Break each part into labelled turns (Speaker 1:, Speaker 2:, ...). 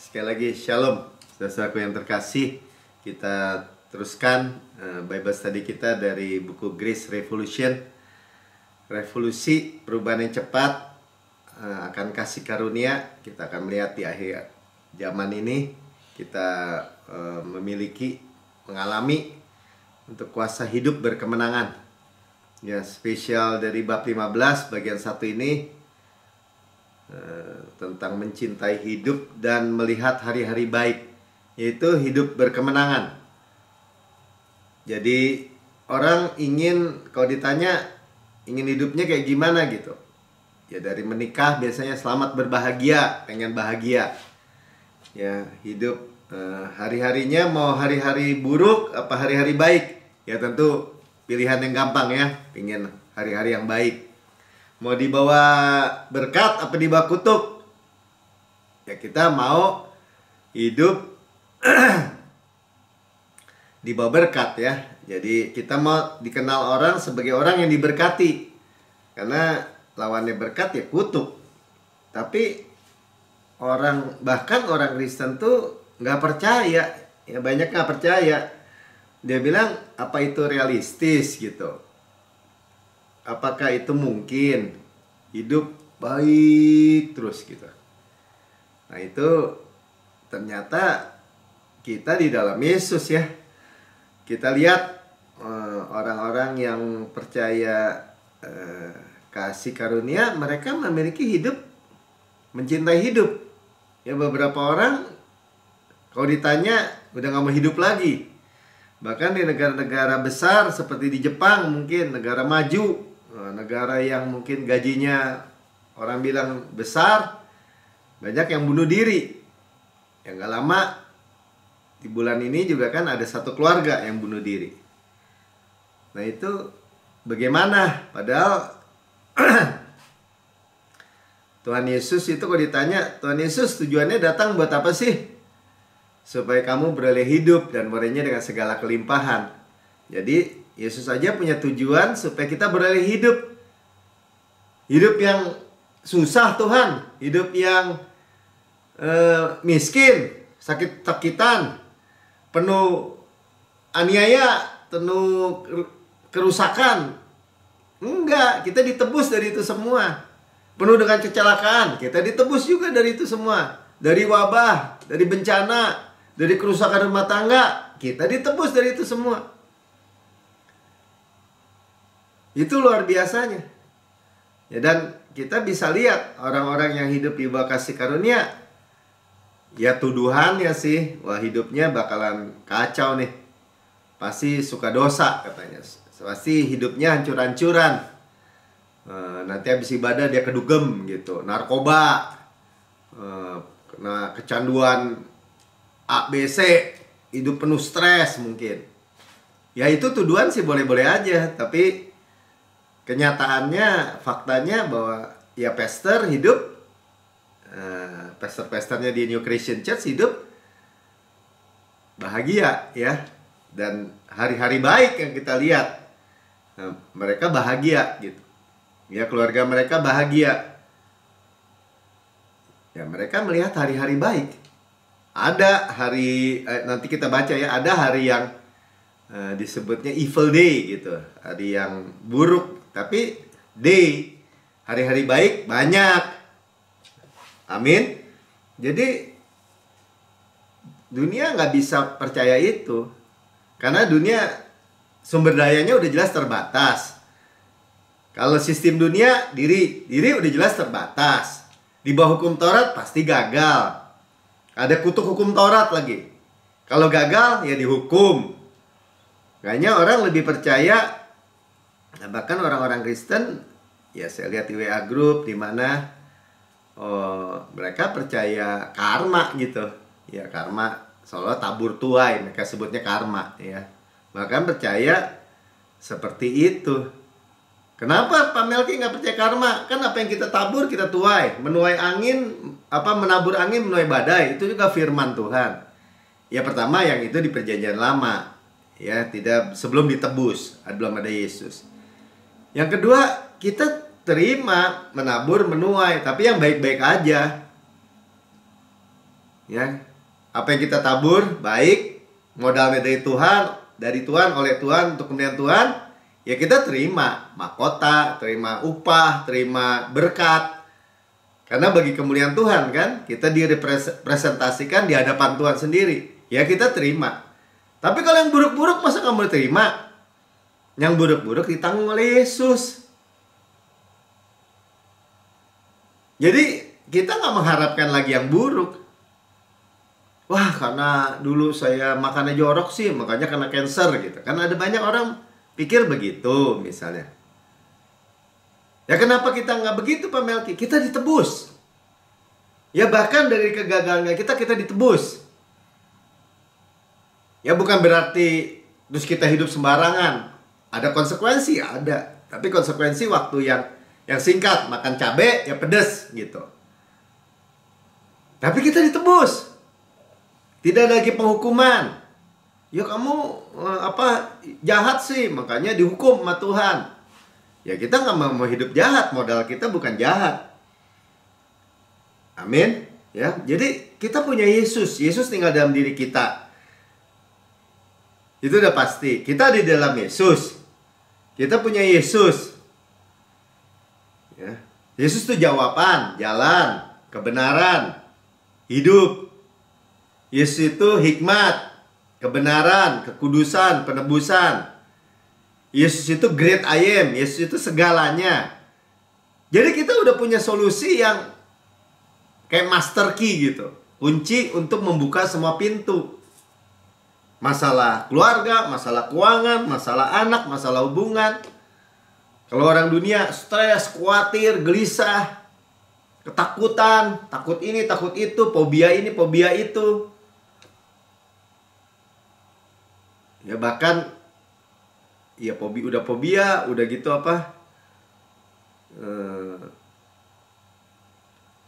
Speaker 1: Sekali lagi Shalom, saudaraku yang terkasih. Kita teruskan Bible study kita dari buku Grace Revolution. Revolusi perubahan yang cepat akan kasih karunia. Kita akan melihat di akhir zaman ini kita mengalami untuk kuasa hidup berkemenangan. Ya, spesial dari bab 15 bagian 1 ini tentang mencintai hidup dan melihat hari-hari baik, yaitu hidup berkemenangan. Jadi orang kalau ditanya ingin hidupnya kayak gimana gitu, ya dari menikah biasanya selamat berbahagia, pengen bahagia. Ya, hidup hari-harinya mau hari-hari buruk apa hari-hari baik, ya tentu pilihan yang gampang ya, pengen hari-hari yang baik. Mau dibawa berkat apa dibawa kutuk? Ya kita mau hidup dibawa berkat ya. Jadi kita mau dikenal orang sebagai orang yang diberkati. Karena lawannya berkat ya kutuk. Tapi bahkan orang Kristen tuh nggak percaya. Ya banyak nggak percaya. Dia bilang apa itu realistis gitu. Apakah itu mungkin hidup baik terus gitu? Nah itu ternyata kita di dalam Yesus ya. Kita lihat orang-orang yang percaya kasih karunia, mereka memiliki hidup, mencintai hidup. Ya beberapa orang kalau ditanya udah gak mau hidup lagi. Bahkan di negara-negara besar seperti di Jepang, mungkin negara maju, negara yang mungkin gajinya orang bilang besar, banyak yang bunuh diri. Yang gak lama di bulan ini juga kan ada satu keluarga yang bunuh diri. Nah itu bagaimana? Padahal Tuhan Yesus itu kalau ditanya, Tuhan Yesus tujuannya datang buat apa sih? Supaya kamu beroleh hidup dan berolehnya dengan segala kelimpahan. Jadi Yesus saja punya tujuan supaya kita beroleh hidup. Hidup yang susah Tuhan. Hidup yang miskin, sakit-sakitan, penuh aniaya, penuh kerusakan. Enggak, kita ditebus dari itu semua. Penuh dengan kecelakaan, kita ditebus juga dari itu semua. Dari wabah, dari bencana, dari kerusakan rumah tangga, kita ditebus dari itu semua. Itu luar biasanya. Ya, dan kita bisa lihat orang-orang yang hidup di bawah kasih karunia, ya tuduhannya sih, wah hidupnya bakalan kacau nih. Pasti suka dosa katanya. Pasti hidupnya hancur-hancuran. Nanti habis ibadah dia kedugem gitu, narkoba, kena kecanduan ABC, hidup penuh stres mungkin. Ya itu tuduhan sih boleh-boleh aja, tapi kenyataannya, faktanya bahwa ya pastor hidup, pastor-pastornya di New Christian Church hidup bahagia ya. Dan hari-hari baik yang kita lihat, mereka bahagia gitu. Ya keluarga mereka bahagia. Ya mereka melihat hari-hari baik. Ada hari, nanti kita baca ya, ada hari yang disebutnya evil day gitu, hari yang buruk, tapi day, hari-hari baik banyak. Amin. Jadi dunia nggak bisa percaya itu, karena dunia sumber dayanya udah jelas terbatas. Kalau sistem dunia, diri udah jelas terbatas. Di bawah hukum Taurat pasti gagal. Ada kutuk hukum Taurat lagi. Kalau gagal ya dihukum. Kayaknya orang lebih percaya, bahkan orang-orang Kristen, ya saya lihat di WA group di mana mereka percaya karma gitu. Ya karma, soalnya tabur tuai, mereka sebutnya karma ya. Bahkan percaya seperti itu. Kenapa Pak Melki nggak percaya karma? Kan apa yang kita tabur kita tuai. Menuai angin, menabur angin menuai badai. Itu juga firman Tuhan. Ya pertama yang itu di perjanjian lama. Ya tidak sebelum ditebus, belum ada Yesus. Yang kedua kita terima menabur menuai, tapi yang baik-baik aja. Ya, apa yang kita tabur baik, modalnya dari Tuhan, oleh Tuhan, untuk kemudian Tuhan, ya kita terima mahkota, terima upah, terima berkat. Karena bagi kemuliaan Tuhan kan, kita direpresentasikan di hadapan Tuhan sendiri. Ya kita terima. Tapi kalau yang buruk-buruk masa nggak boleh terima? Yang buruk-buruk ditanggung oleh Yesus. Jadi kita nggak mengharapkan lagi yang buruk. Wah, karena dulu saya makannya jorok sih, makanya kena cancer gitu. Karena ada banyak orang pikir begitu misalnya. Ya kenapa kita nggak begitu Pak Melki? Kita ditebus. Ya bahkan dari kegagalan kita ditebus. Ya bukan berarti terus kita hidup sembarangan. Ada konsekuensi, ada. Tapi konsekuensi waktu yang singkat, makan cabai ya pedes gitu. Tapi kita ditebus. Tidak ada lagi penghukuman. Ya kamu jahat sih, makanya dihukum sama Tuhan. Ya kita nggak mau hidup jahat, modal kita bukan jahat. Amin. Ya, jadi kita punya Yesus. Yesus tinggal dalam diri kita. Itu udah pasti. Kita di dalam Yesus. Kita punya Yesus. Ya. Yesus itu jawaban, jalan, kebenaran, hidup. Yesus itu hikmat, kebenaran, kekudusan, penebusan. Yesus itu great I am. Yesus itu segalanya. Jadi kita udah punya solusi yang kayak master key gitu. Kunci untuk membuka semua pintu. Masalah keluarga, masalah keuangan, masalah anak, masalah hubungan. Kalau orang dunia stres, khawatir, gelisah, ketakutan, takut ini, takut itu, fobia ini, fobia itu. Ya bahkan ya fobia, udah gitu apa?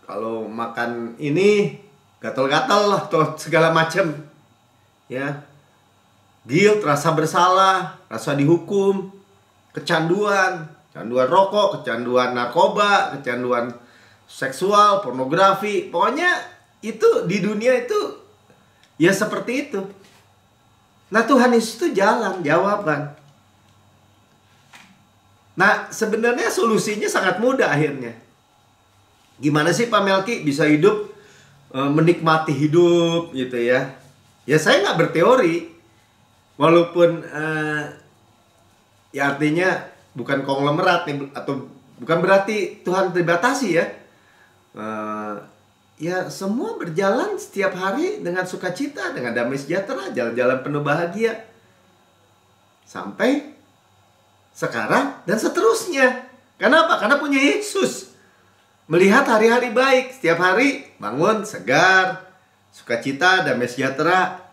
Speaker 1: Kalau makan ini gatal-gatal lah tuh segala macam. Ya. Guilt, rasa bersalah, rasa dihukum, kecanduan rokok, kecanduan narkoba, kecanduan seksual, pornografi. Pokoknya itu di dunia itu ya seperti itu. Nah, Tuhan Yesus itu jawaban. Nah, sebenarnya solusinya sangat mudah akhirnya. Gimana sih Pak Melki bisa hidup, menikmati hidup gitu ya? Ya saya nggak berteori. Walaupun ya artinya bukan konglomerat nih, atau bukan berarti Tuhan terbatasi ya. Ya semua berjalan setiap hari dengan sukacita, dengan damai sejahtera, jalan-jalan penuh bahagia. Sampai sekarang dan seterusnya. Kenapa? Karena punya Yesus. Melihat hari-hari baik, setiap hari bangun segar, sukacita, damai sejahtera.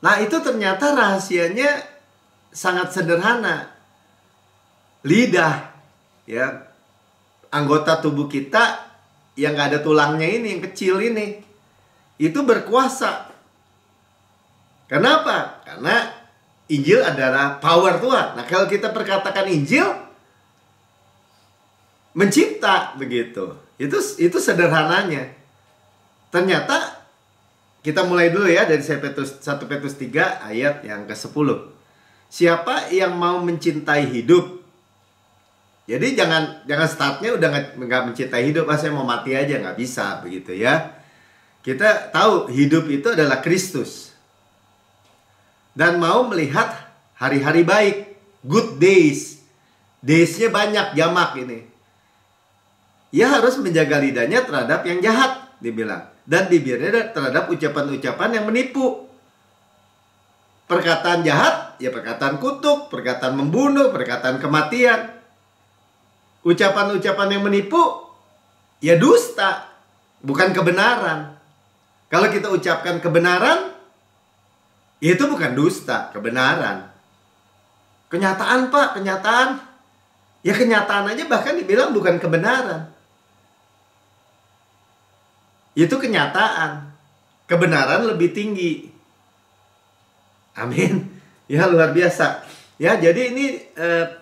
Speaker 1: Nah itu ternyata rahasianya sangat sederhana. Lidah, ya, anggota tubuh kita yang gak ada tulangnya ini, yang kecil ini, itu berkuasa. Kenapa? Karena Injil adalah power Tuhan. Nah kalau kita perkatakan Injil, mencipta begitu. Itu sederhananya. Ternyata kita mulai dulu ya dari 1 Petrus 3 ayat yang ke-10. Siapa yang mau mencintai hidup? Jadi jangan startnya udah nggak mencintai hidup, saya mau mati aja, nggak bisa begitu ya. Kita tahu hidup itu adalah Kristus. Dan mau melihat hari-hari baik, good days. Days-nya banyak, jamak ini. Ya harus menjaga lidahnya terhadap yang jahat, dibilang. Dan bibirnya terhadap ucapan-ucapan yang menipu. Perkataan jahat, ya perkataan kutuk, perkataan membunuh, perkataan kematian. Ucapan-ucapan yang menipu, ya dusta, bukan kebenaran. Kalau kita ucapkan kebenaran, ya itu bukan dusta, kebenaran. Kenyataan Pak, kenyataan. Ya kenyataan aja bahkan dibilang bukan kebenaran. Itu kenyataan. Kebenaran lebih tinggi. Amin. Ya luar biasa. Ya jadi ini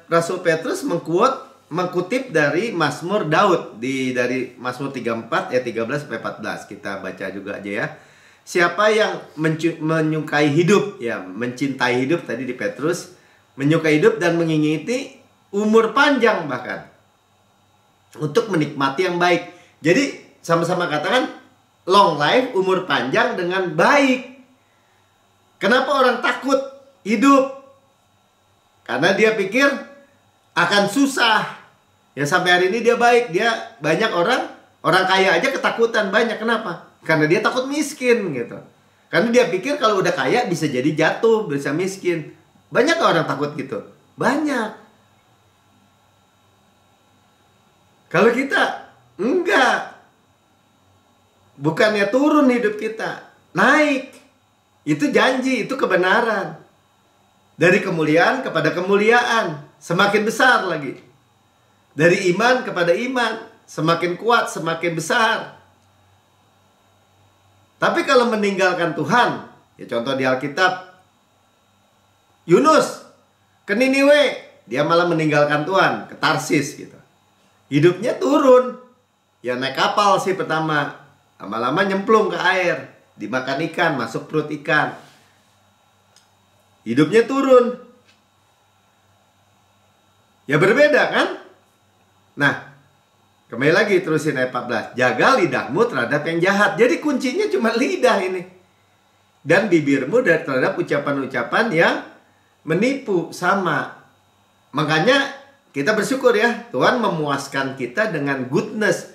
Speaker 1: Rasul Petrus mengkutip dari Mazmur Daud dari Mazmur 34 ayat 13 sampai 14. Kita baca juga aja ya. siapa yang menyukai hidup, ya mencintai hidup tadi di Petrus, menyukai hidup dan mengingini umur panjang bahkan untuk menikmati yang baik. Jadi sama-sama katakan long life, umur panjang dengan baik. Kenapa orang takut hidup? Karena dia pikir akan susah. Ya sampai hari ini dia baik, dia banyak orang kaya aja ketakutan banyak. Kenapa? Karena dia takut miskin gitu. Karena dia pikir kalau udah kaya bisa jadi jatuh, bisa miskin. Banyak orang takut gitu? Banyak. Kalau kita enggak. Bukannya turun hidup kita, naik. Itu janji, itu kebenaran. Dari kemuliaan kepada kemuliaan, semakin besar lagi. Dari iman kepada iman, semakin kuat, semakin besar. Tapi kalau meninggalkan Tuhan, ya contoh di Alkitab, Yunus ke Niniwe, dia malah meninggalkan Tuhan, ke Tarsis gitu. Hidupnya turun. Ya naik kapal sih pertama, lama-lama nyemplung ke air, dimakan ikan, masuk perut ikan. Hidupnya turun. Ya berbeda kan? Nah, kembali lagi terusin ayat 14. Jaga lidahmu terhadap yang jahat. Jadi kuncinya cuma lidah ini. Dan bibirmu terhadap ucapan-ucapan yang menipu. Sama. Makanya kita bersyukur ya. Tuhan memuaskan kita dengan goodness.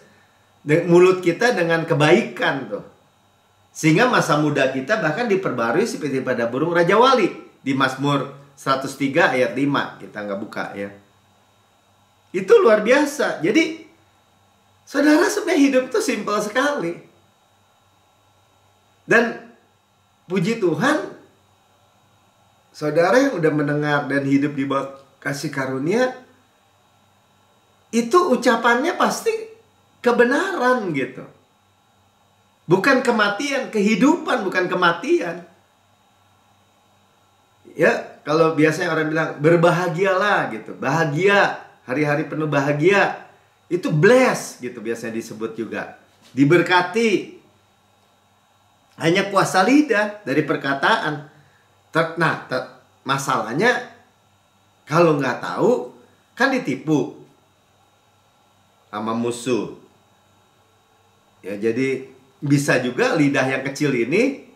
Speaker 1: Mulut kita dengan kebaikan tuh. Sehingga masa muda kita bahkan diperbarui seperti pada burung Raja Wali. Di Mazmur 103 ayat 5. Kita nggak buka ya. Itu luar biasa. Jadi saudara, sebenarnya hidup itu simpel sekali. Dan puji Tuhan, saudara yang udah mendengar dan hidup di bawah kasih karunia, itu ucapannya pasti kebenaran gitu. Bukan kematian, kehidupan bukan kematian. Ya, kalau biasanya orang bilang berbahagialah gitu. Bahagia, hari-hari penuh bahagia. Itu bless gitu biasanya disebut juga. Diberkati. Hanya kuasa lidah dari perkataan. Masalahnya kalau nggak tahu kan ditipu sama musuh. Ya jadi bisa juga lidah yang kecil ini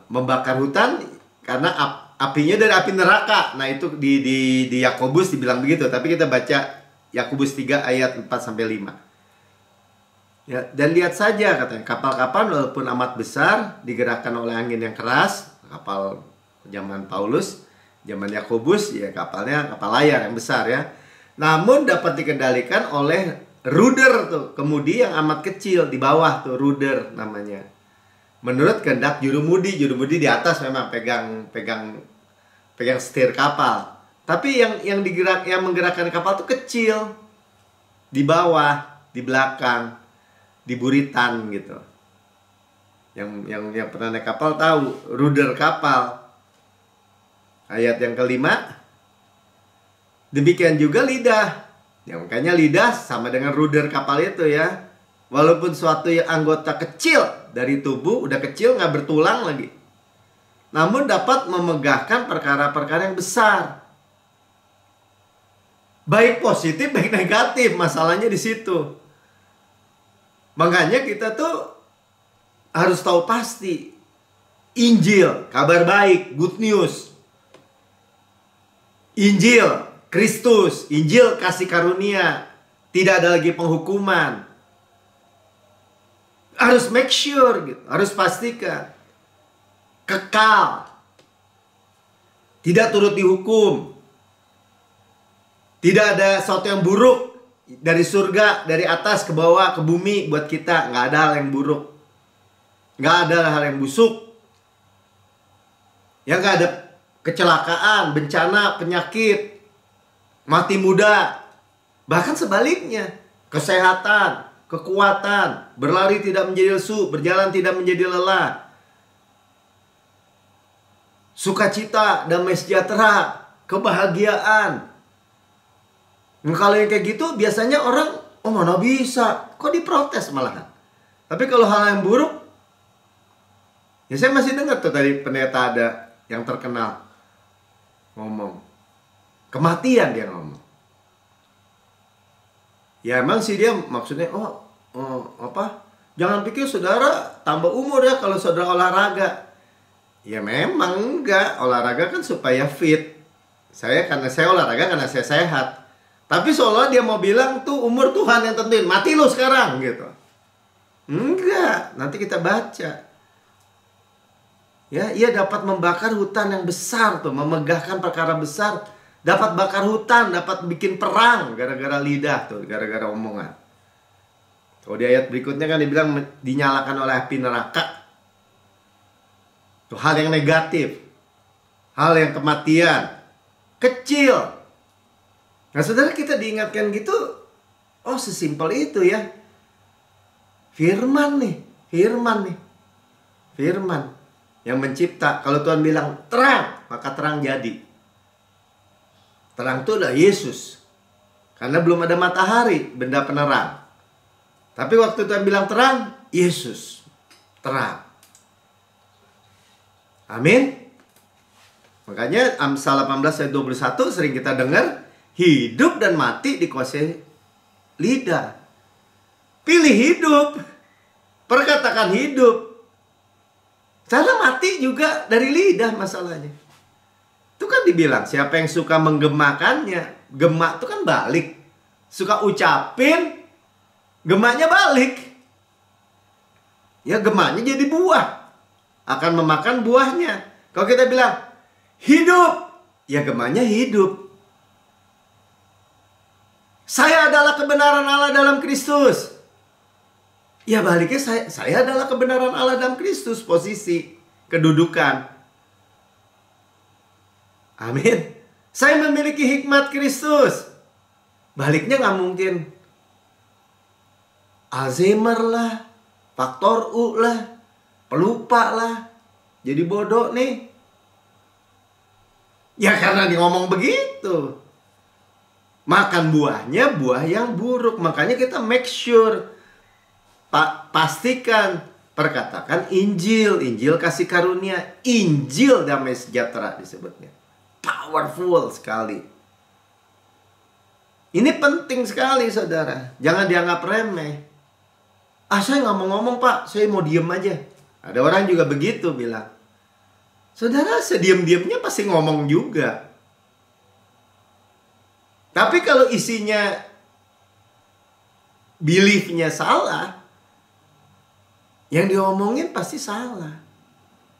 Speaker 1: membakar hutan karena apinya dari api neraka. Nah itu di Yakobus dibilang begitu. Tapi kita baca Yakobus 3 ayat 4-5. Ya, dan lihat saja katanya, kapal-kapal walaupun amat besar digerakkan oleh angin yang keras, kapal zaman Paulus, zaman Yakobus ya kapalnya kapal layar yang besar ya. Namun dapat dikendalikan oleh rudder tuh, kemudi yang amat kecil di bawah tuh rudder namanya. Menurut kehendak jurumudi di atas memang pegang setir kapal. Tapi yang menggerakkan kapal tuh kecil. Di bawah, di belakang, di buritan gitu. Yang pernah naik kapal tahu rudder kapal. Ayat yang kelima. Demikian juga lidah. Ya, makanya lidah sama dengan rudder kapal itu ya. Walaupun suatu anggota kecil dari tubuh, udah kecil nggak bertulang lagi. Namun dapat memegahkan perkara-perkara yang besar. Baik positif, baik negatif. Masalahnya di situ. Makanya kita tuh harus tahu pasti. Injil, kabar baik, good news. Injil, Kristus. Injil, kasih karunia. Tidak ada lagi penghukuman. Harus make sure gitu. Harus pastikan. Kekal. Tidak turut dihukum. Tidak ada sesuatu yang buruk dari surga, dari atas ke bawah, ke bumi buat kita. Nggak ada hal yang buruk. Nggak ada hal yang busuk. Ya nggak ada kecelakaan, bencana, penyakit, mati muda. Bahkan sebaliknya, kesehatan, kekuatan, berlari tidak menjadi lesu, berjalan tidak menjadi lelah. Sukacita, damai sejahtera, kebahagiaan. Nah, kalau yang kayak gitu biasanya orang, oh mana bisa, kok diprotes malahan. Tapi kalau hal yang buruk, Ya saya masih dengar tuh tadi pendeta ada yang terkenal ngomong. Kematian dia ngomong. Ya emang sih dia maksudnya, apa? Jangan pikir saudara tambah umur ya kalau saudara olahraga. Ya memang enggak, olahraga kan supaya fit. Karena saya olahraga karena saya sehat. Tapi seolah dia mau bilang tuh umur Tuhan yang tentuin, mati lu sekarang gitu. Enggak, nanti kita baca. Ya, ia dapat membakar hutan yang besar tuh, memegahkan perkara besar, dapat bakar hutan, dapat bikin perang gara-gara lidah tuh, gara-gara omongan. Kalau di ayat berikutnya kan dibilang dinyalakan oleh api neraka. Tuh hal yang negatif, hal yang kematian, kecil. Nah saudara, kita diingatkan gitu, oh sesimpel itu ya. Firman yang mencipta. Kalau Tuhan bilang terang, maka terang jadi. Terang itu adalah Yesus. Karena belum ada matahari, benda penerang. Tapi waktu Tuhan bilang terang, Yesus terang. Amin. Makanya Amsal 18 ayat 21 sering kita dengar, hidup dan mati dikuasai lidah. Pilih hidup. Perkatakan hidup. Karena mati juga dari lidah masalahnya. Itu kan dibilang, siapa yang suka menggemakannya, gemak itu kan balik. Suka ucapin, gemaknya balik. Ya gemaknya jadi buah. Akan memakan buahnya. Kalau kita bilang, hidup. Ya gemaknya hidup. Saya adalah kebenaran Allah dalam Kristus. Ya baliknya saya adalah kebenaran Allah dalam Kristus. Posisi, kedudukan. Amin. Saya memiliki hikmat Kristus. Baliknya nggak mungkin Alzheimer lah, faktor U lah, pelupa lah, jadi bodoh nih. Ya karena dia ngomong begitu. Makan buahnya buah yang buruk. Makanya kita make sure, pastikan, perkatakan Injil. Injil kasih karunia. Injil damai sejahtera disebutnya. Powerful sekali. Ini penting sekali saudara. Jangan dianggap remeh. Saya nggak mau ngomong pak, saya mau diem aja. Ada orang juga begitu bilang. Saudara sediem-diemnya pasti ngomong juga. Tapi kalau isinya beliefnya salah, yang diomongin pasti salah.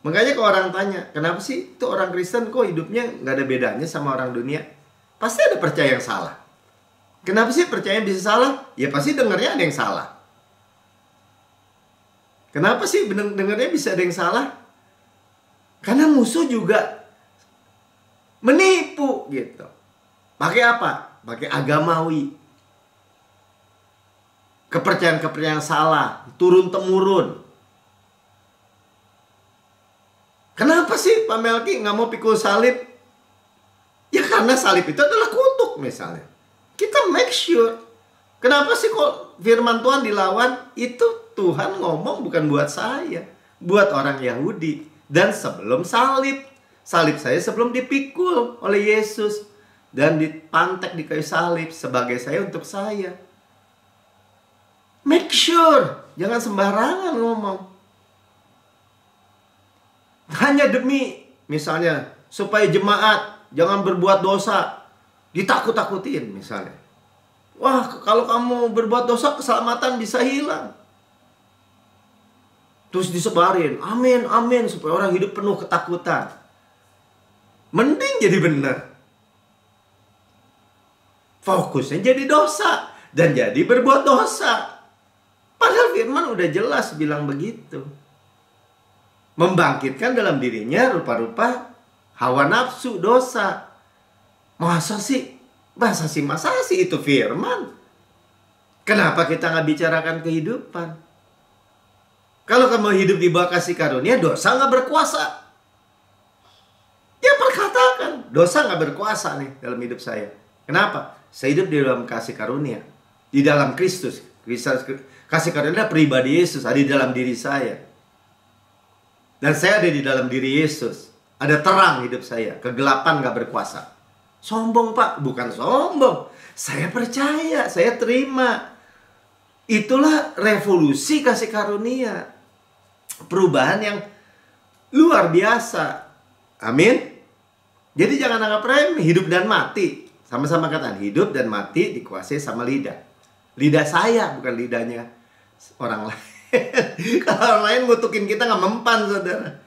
Speaker 1: Makanya kalau orang tanya, kenapa sih itu orang Kristen kok hidupnya nggak ada bedanya sama orang dunia? Pasti ada percaya yang salah. Kenapa sih percaya bisa salah? Ya pasti dengarnya ada yang salah. Kenapa sih dengarnya bisa ada yang salah? Karena musuh juga menipu gitu. Pakai apa? Pakai agamawi. Kepercayaan-kepercayaan salah, turun-temurun. Kenapa sih Pak Melki nggak mau pikul salib? Ya karena salib itu adalah kutuk misalnya. Kita make sure. Kenapa sih kok firman Tuhan dilawan? Itu Tuhan ngomong bukan buat saya. Buat orang Yahudi. Dan sebelum salib. Salib saya sebelum dipikul oleh Yesus. Dan dipantek di kayu salib sebagai saya untuk saya. Make sure. Jangan sembarangan ngomong. Hanya demi misalnya supaya jemaat jangan berbuat dosa. Ditakut-takutin misalnya. Wah kalau kamu berbuat dosa keselamatan bisa hilang. Terus disebarin. Amin, amin. Supaya orang hidup penuh ketakutan. Mending jadi benar. Fokusnya jadi dosa. Dan jadi berbuat dosa. Padahal firman udah jelas bilang begitu. Membangkitkan dalam dirinya rupa-rupa hawa nafsu, dosa. Masa sih itu firman? Kenapa kita nggak bicarakan kehidupan? Kalau kamu hidup di bawah kasih karunia, dosa nggak berkuasa. Ya perkatakan, dosa nggak berkuasa nih dalam hidup saya. Kenapa? Saya hidup di dalam kasih karunia. Di dalam Kristus. Kasih karunia pribadi Yesus ada di dalam diri saya. Dan saya ada di dalam diri Yesus. Ada terang hidup saya. Kegelapan gak berkuasa. Sombong Pak? Bukan sombong. Saya percaya, saya terima. Itulah revolusi kasih karunia. Perubahan yang luar biasa. Amin. Jadi jangan anggap remeh. Hidup dan mati. Sama-sama katakan, hidup dan mati dikuasai sama lidah. Lidah saya, bukan lidahnya orang lain. Kalau orang lain ngutukin kita gak mempan, saudara.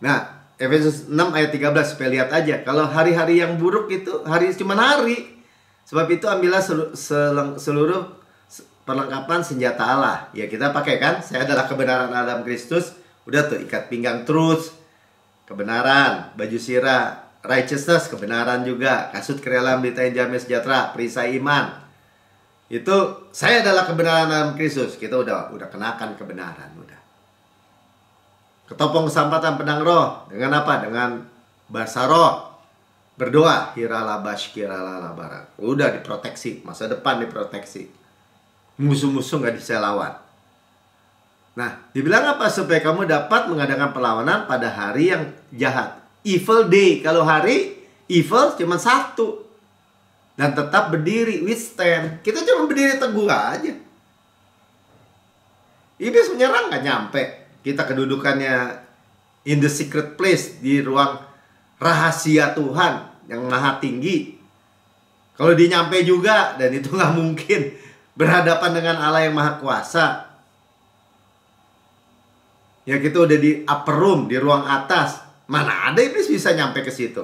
Speaker 1: Nah, Efesus 6 ayat 13, supaya lihat aja. Kalau hari-hari yang buruk itu cuma hari. Sebab itu ambillah seluruh perlengkapan senjata Allah. Ya kita pakai kan. Saya adalah kebenaran dalam Kristus. Udah tuh, ikat pinggang truth, kebenaran. Baju sirah righteousness, kebenaran juga. Kasut kerelaan berita yang damai sejahtera, perisai iman. Itu saya adalah kebenaran dalam Kristus. Kita udah kenakan kebenaran, udah. Ketopong kesampatan pedang roh. Dengan apa? Dengan bahasa roh. Berdoa, hiralah bashkiralah labaran. Udah diproteksi, masa depan diproteksi. Musuh-musuh nggak bisa lawan. Nah, dibilang apa? Supaya kamu dapat mengadakan perlawanan pada hari yang jahat. Evil day. Kalau hari evil cuma satu. Dan tetap berdiri, withstand. Kita cuma berdiri teguh aja. Iblis menyerang nggak nyampe. Kita kedudukannya in the secret place, di ruang rahasia Tuhan yang maha tinggi. Kalau dia nyampe juga, dan itu nggak mungkin, berhadapan dengan Allah yang maha kuasa. Ya kita udah di upper room, di ruang atas. Mana ada iblis bisa nyampe ke situ.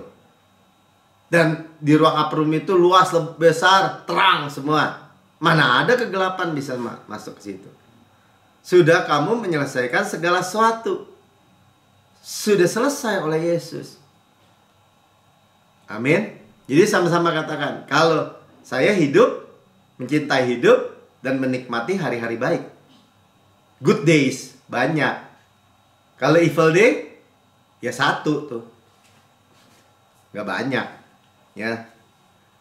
Speaker 1: Dan di ruang upper room itu luas, besar, terang semua. Mana ada kegelapan bisa masuk ke situ. Sudah kamu menyelesaikan segala sesuatu. Sudah selesai oleh Yesus. Amin. Jadi sama-sama katakan, kalau saya hidup, mencintai hidup, dan menikmati hari-hari baik. Good days, banyak. Kalau evil day, ya satu tuh. Gak banyak. Ya.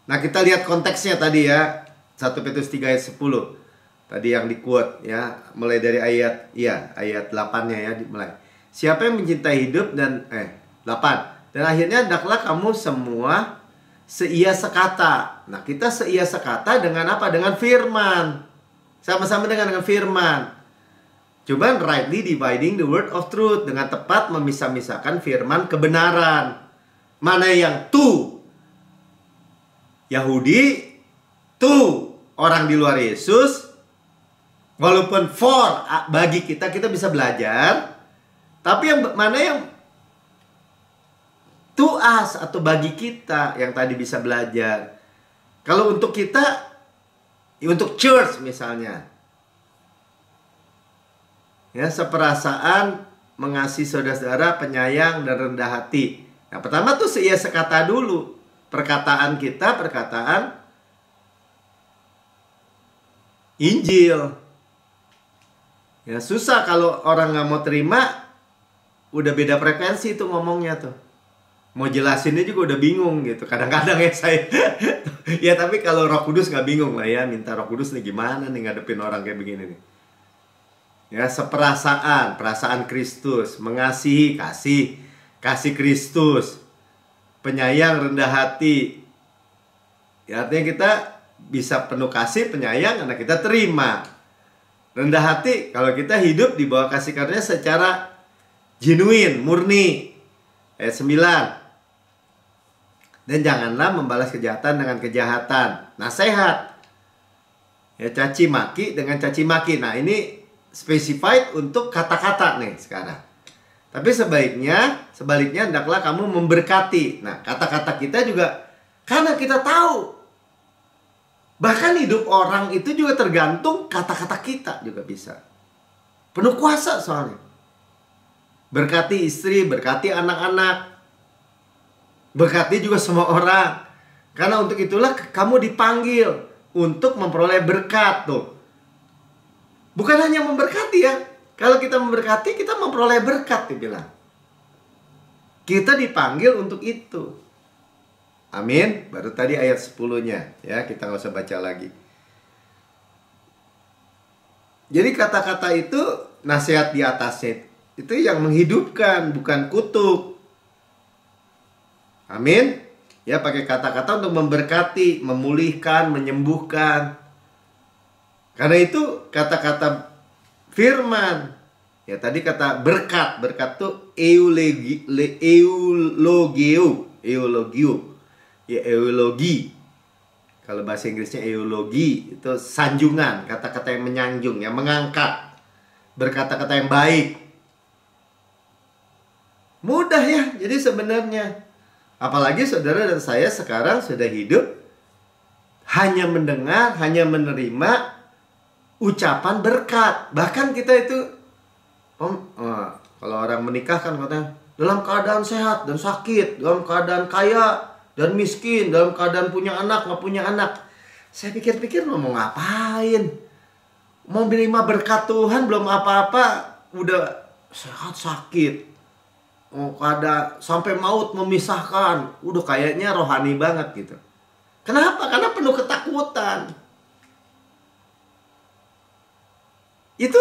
Speaker 1: Nah kita lihat konteksnya tadi ya. 1 Petrus 3 ayat 10. Tadi yang di quote ya. Mulai dari ayat 8-nya ya dimulai. Siapa yang mencintai hidup dan 8. Dan akhirnya hendaklah kamu semua seia sekata. Nah kita seia sekata dengan apa? Dengan firman. Sama-sama dengan firman. Coba rightly dividing the word of truth. Dengan tepat memisah-misahkan firman kebenaran. Mana yang Yahudi, orang di luar Yesus. Walaupun bagi kita bisa belajar. Tapi yang mana yang to us atau bagi kita yang tadi bisa belajar. Kalau untuk kita, untuk church misalnya. Ya, seperasaan, mengasihi saudara-saudara, penyayang dan rendah hati. Nah, pertama tuh seia sekata dulu. Perkataan kita, perkataan Injil. Ya, susah kalau orang nggak mau terima, udah beda frekuensi tuh ngomongnya tuh. Mau jelasinnya juga udah bingung gitu. Kadang-kadang ya saya. Ya tapi kalau Roh Kudus nggak bingung lah ya. Minta Roh Kudus nih gimana nih ngadepin orang kayak begini nih. Ya, perasaan Kristus, mengasihi, kasih Kristus. Penyayang, rendah hati. Ya, artinya kita bisa penuh kasih, penyayang, karena kita terima. Rendah hati, kalau kita hidup di bawah kasih karunia secara genuine, murni. Ayat 9. Dan janganlah membalas kejahatan dengan kejahatan. Nasihat. Ya, caci maki dengan caci maki. Nah, ini specified untuk kata-kata nih sekarang. Tapi sebaliknya hendaklah kamu memberkati. Nah, kata-kata kita juga, karena kita tahu. Bahkan hidup orang itu juga tergantung kata-kata kita juga bisa. Penuh kuasa soalnya. Berkati istri, berkati anak-anak. Berkati juga semua orang. Karena untuk itulah kamu dipanggil untuk memperoleh berkat tuh. Bukan hanya memberkati ya. Kalau kita memberkati, kita memperoleh berkat, dibilang. Kita dipanggil untuk itu. Amin. Baru tadi ayat 10-nya. Ya, kita nggak usah baca lagi. Jadi kata-kata itu, nasihat di atasnya itu yang menghidupkan, bukan kutuk. Amin. Ya, pakai kata-kata untuk memberkati, memulihkan, menyembuhkan. Karena itu kata-kata firman. Ya, tadi kata berkat. Berkat tuh eulogio. Ya, eulogi. Kalau bahasa Inggrisnya eulogi, itu sanjungan, kata-kata yang menyanjung, yang mengangkat, berkata-kata yang baik. Mudah ya, jadi sebenarnya. Apalagi saudara dan saya sekarang sudah hidup hanya mendengar, hanya menerima ucapan berkat. Bahkan kita itu, kalau orang menikah kan katanya, dalam keadaan sehat dan sakit, dalam keadaan kaya dan miskin, dalam keadaan punya anak, nggak punya anak. Saya pikir-pikir mau ngapain? Mau menerima berkat Tuhan belum apa-apa, udah sehat sakit. Ada sampai maut memisahkan, udah kayaknya rohani banget gitu. Kenapa? Karena penuh ketakutan. Itu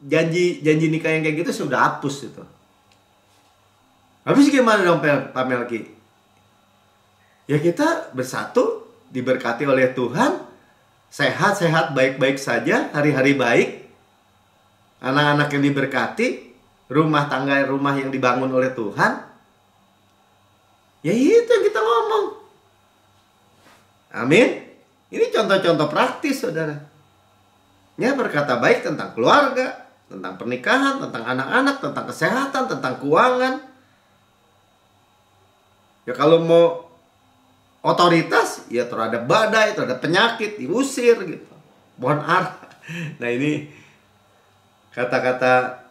Speaker 1: janji nikah yang kayak gitu sudah hapus itu. Habis gimana dong Pak Melki? Ya kita bersatu, diberkati oleh Tuhan, sehat-sehat, baik-baik saja, hari-hari baik, anak-anak yang diberkati, rumah tangga, rumah yang dibangun oleh Tuhan. Ya itu yang kita ngomong. Amin. Ini contoh-contoh praktis, saudara. Ya, berkata baik tentang keluarga, tentang pernikahan, tentang anak-anak, tentang kesehatan, tentang keuangan. Ya kalau mau otoritas, ya terhadap badai, terhadap penyakit, diusir gitu. Mohon arah. Nah ini kata-kata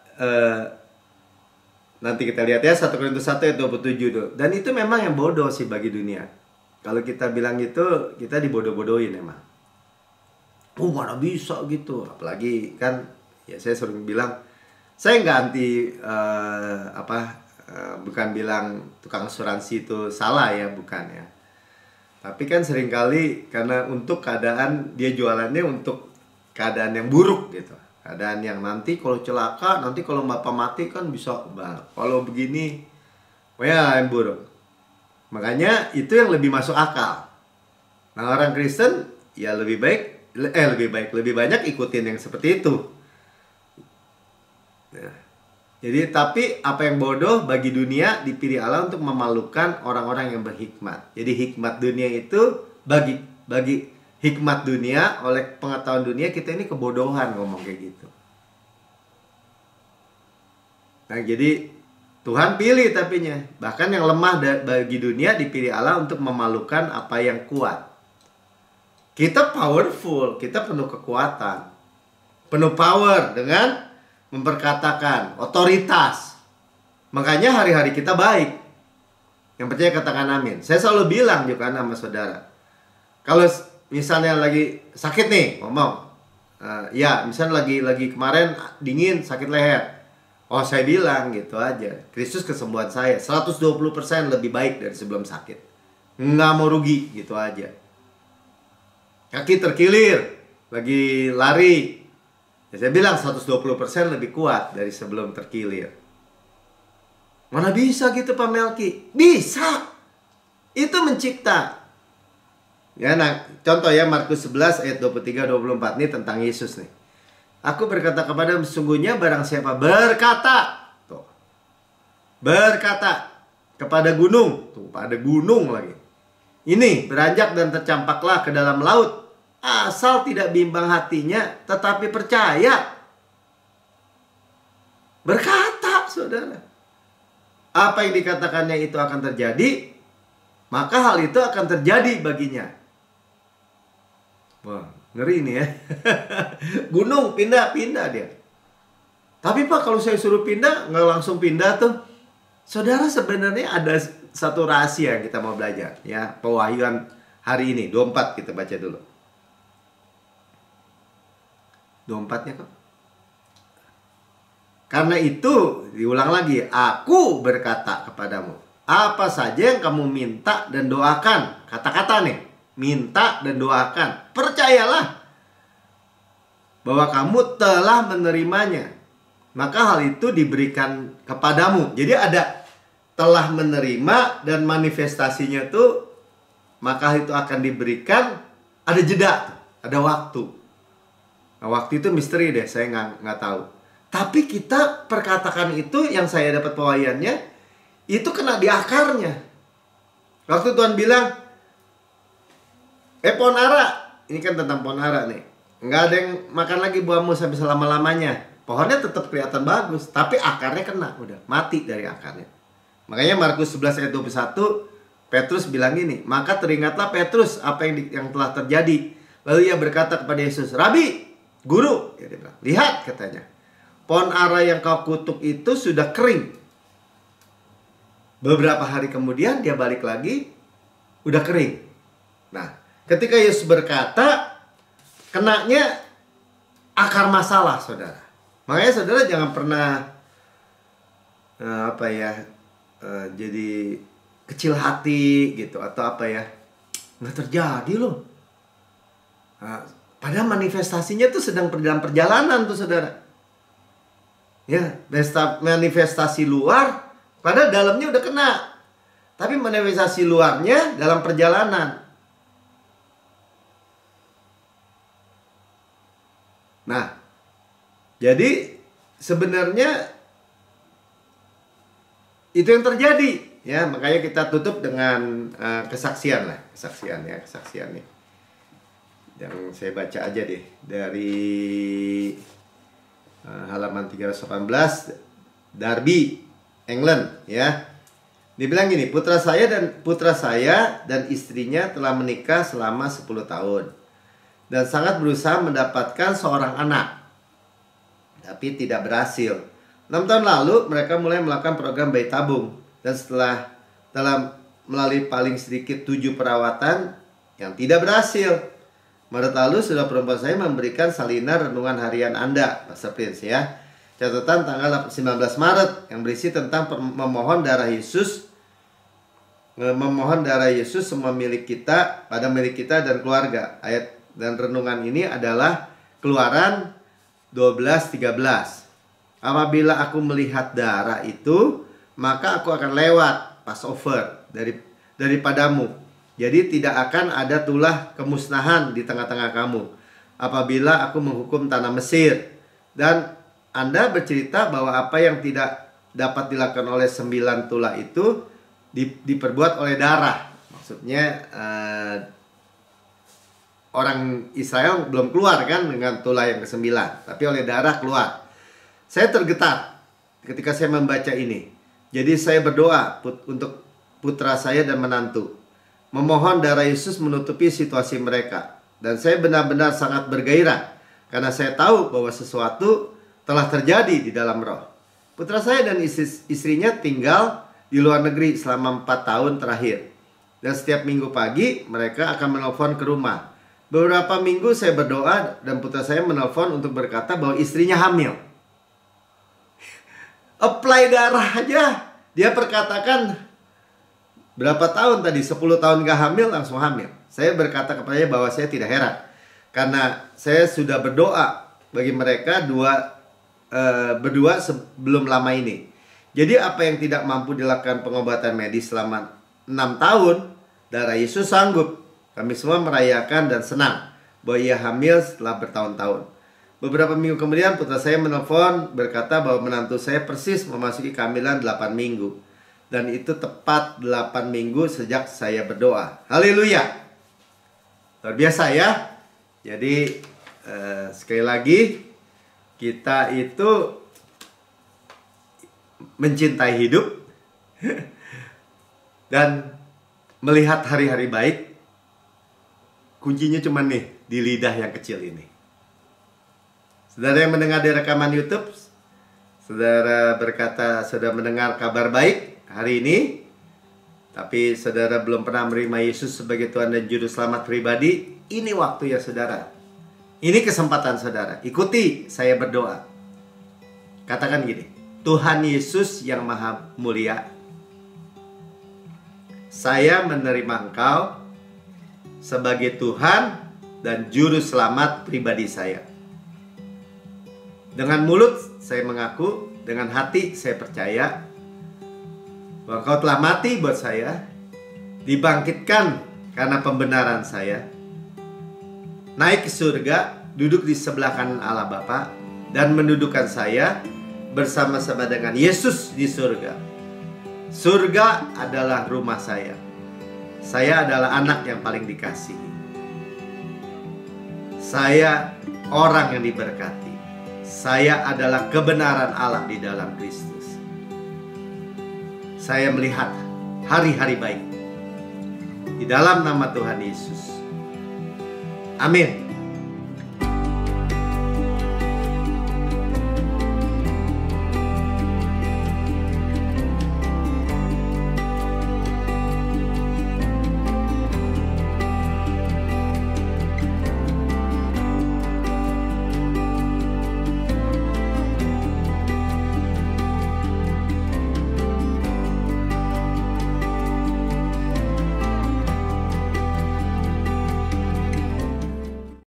Speaker 1: nanti kita lihat ya 1 Korintus 1 ayat 27 tuh. Dan itu memang yang bodoh sih bagi dunia. Kalau kita bilang gitu, kita dibodoh-bodohin emang. Oh mana bisa gitu. Apalagi kan ya saya sering bilang, saya nggak anti bukan bilang tukang asuransi itu salah ya, bukan ya. Tapi kan seringkali karena untuk keadaan, dia jualannya untuk keadaan yang buruk gitu. Keadaan yang nanti kalau celaka, nanti kalau bapak mati kan bisa, kalau begini, ya yang buruk. Makanya itu yang lebih masuk akal. Nah orang Kristen ya lebih banyak ikutin yang seperti itu. Nah, jadi tapi apa yang bodoh bagi dunia dipilih Allah untuk memalukan orang-orang yang berhikmat. Jadi hikmat dunia itu bagi hikmat dunia, oleh pengetahuan dunia kita ini kebodohan ngomong kayak gitu. Nah jadi Tuhan pilih tapinya. Bahkan yang lemah bagi dunia dipilih Allah untuk memalukan apa yang kuat. Kita powerful, kita penuh kekuatan, penuh power dengan memperkatakan, otoritas. Makanya hari-hari kita baik. Yang percaya katakan amin. Saya selalu bilang juga sama saudara, kalau misalnya lagi sakit nih, ngomong, ya misalnya lagi kemarin dingin, sakit leher. Oh saya bilang gitu aja, Kristus kesembuhan saya 120% lebih baik dari sebelum sakit. Nggak mau rugi gitu aja. Kaki terkilir, lagi lari, ya saya bilang 120% lebih kuat dari sebelum terkilir. Mana bisa gitu Pak Melki? Bisa. Itu mencipta. Ya, nah, contoh ya Markus 11 ayat 23-24 ini tentang Yesus nih. Aku berkata kepadamu, sesungguhnya barang siapa berkata, tuh, berkata kepada gunung, tuh pada gunung lagi, ini beranjak dan tercampaklah ke dalam laut, asal tidak bimbang hatinya, tetapi percaya. Berkata, saudara. Apa yang dikatakannya itu akan terjadi, maka hal itu akan terjadi baginya. Wah, ngeri ini ya. Gunung pindah-pindah dia. Tapi Pak, kalau saya suruh pindah, nggak langsung pindah tuh. Saudara, sebenarnya ada satu rahasia yang kita mau belajar. Ya, pewahyuan hari ini, 24 kita baca dulu. 24-nya kok. Karena itu, diulang lagi, aku berkata kepadamu, apa saja yang kamu minta dan doakan. Kata-kata nih, minta dan doakan. Percayalah bahwa kamu telah menerimanya. maka hal itu diberikan kepadamu. Jadi ada telah menerima dan manifestasinya tuh, maka itu akan diberikan, ada jeda, ada waktu. Nah, waktu itu misteri deh, saya nggak tahu. Tapi kita perkatakan itu, yang saya dapat pewayannya, itu kena di akarnya. Waktu Tuhan bilang, pohon ara, ini kan tentang pohon ara nih, nggak ada yang makan lagi buahmu sampai selama-lamanya. Pohonnya tetap kelihatan bagus, tapi akarnya kena, udah mati dari akarnya. Makanya Markus 11 ayat 21, Petrus bilang gini, maka teringatlah Petrus apa yang telah terjadi. Lalu ia berkata kepada Yesus, Rabi, Guru, ya, dia bilang, lihat, katanya, pohon ara yang kau kutuk itu sudah kering. Beberapa hari kemudian dia balik lagi, udah kering. Nah, ketika Yesus berkata, kenanya akar masalah, saudara. Makanya saudara jangan pernah jadi kecil hati gitu, atau nggak terjadi loh. Nah, padahal manifestasinya tuh sedang dalam perjalanan tuh, saudara. Ya, manifestasi luar, padahal dalamnya udah kena. Tapi manifestasi luarnya dalam perjalanan. Nah, jadi sebenarnya itu yang terjadi, ya. Makanya kita tutup dengan kesaksian nih. Yang saya baca aja deh dari halaman 318, Derby, England, ya. Dibilang gini, putra saya dan istrinya telah menikah selama 10 tahun dan sangat berusaha mendapatkan seorang anak, tapi tidak berhasil. 6 tahun lalu mereka mulai melakukan program bayi tabung, dan melalui paling sedikit 7 perawatan yang tidak berhasil. Maret lalu sudah perempuan saya memberikan salinan renungan harian Anda, Pastor Prince, ya. Catatan tanggal 19 Maret yang berisi tentang memohon darah Yesus semua milik kita, pada milik kita dan keluarga. Ayat dan renungan ini adalah Keluaran 12:13. Apabila aku melihat darah itu, maka aku akan lewat Passover daripadamu. Jadi tidak akan ada tulah kemusnahan di tengah-tengah kamu apabila aku menghukum tanah Mesir. Dan Anda bercerita bahwa apa yang tidak dapat dilakukan oleh 9 tulah itu diperbuat oleh darah. Maksudnya orang Israel belum keluar kan dengan tulah yang ke-9, tapi oleh darah keluar. Saya tergetar ketika saya membaca ini. Jadi saya berdoa untuk putra saya dan menantu, memohon darah Yesus menutupi situasi mereka. Dan saya benar-benar sangat bergairah karena saya tahu bahwa sesuatu telah terjadi di dalam roh. Putra saya dan istrinya tinggal di luar negeri selama 4 tahun terakhir. Dan setiap minggu pagi mereka akan menelpon ke rumah. Beberapa minggu saya berdoa dan putra saya menelpon untuk berkata bahwa istrinya hamil. Apply darah aja. Dia perkatakan berapa tahun tadi? 10 tahun gak hamil, langsung hamil. Saya berkata kepadanya bahwa saya tidak heran, karena saya sudah berdoa bagi mereka berdua sebelum lama ini. Jadi apa yang tidak mampu dilakukan pengobatan medis selama 6 tahun, darah Yesus sanggup. Kami semua merayakan dan senang bahwa ia hamil setelah bertahun-tahun. Beberapa minggu kemudian putra saya menelpon berkata bahwa menantu saya persis memasuki kehamilan 8 minggu. Dan itu tepat 8 minggu sejak saya berdoa. Haleluya. Luar biasa ya. Jadi sekali lagi, kita itu mencintai hidup dan melihat hari-hari baik. Kuncinya cuma nih di lidah yang kecil ini. Saudara yang mendengar di rekaman YouTube, saudara berkata sudah mendengar kabar baik hari ini, tapi saudara belum pernah menerima Yesus sebagai Tuhan dan Juru Selamat pribadi. Ini waktu ya saudara. Ini kesempatan saudara. Ikuti saya berdoa. Katakan gini, Tuhan Yesus yang maha mulia, saya menerima Engkau sebagai Tuhan dan Juru Selamat pribadi saya. Dengan mulut saya mengaku, dengan hati saya percaya bahwa Kau telah mati buat saya, dibangkitkan karena pembenaran saya, naik ke surga, duduk di sebelah kanan Allah Bapa, dan mendudukkan saya bersama-sama dengan Yesus di surga. Surga adalah rumah saya. Saya adalah anak yang paling dikasihi. Saya orang yang diberkati. Saya adalah kebenaran Allah di dalam Kristus. Saya melihat hari-hari baik di dalam nama Tuhan Yesus. Amin.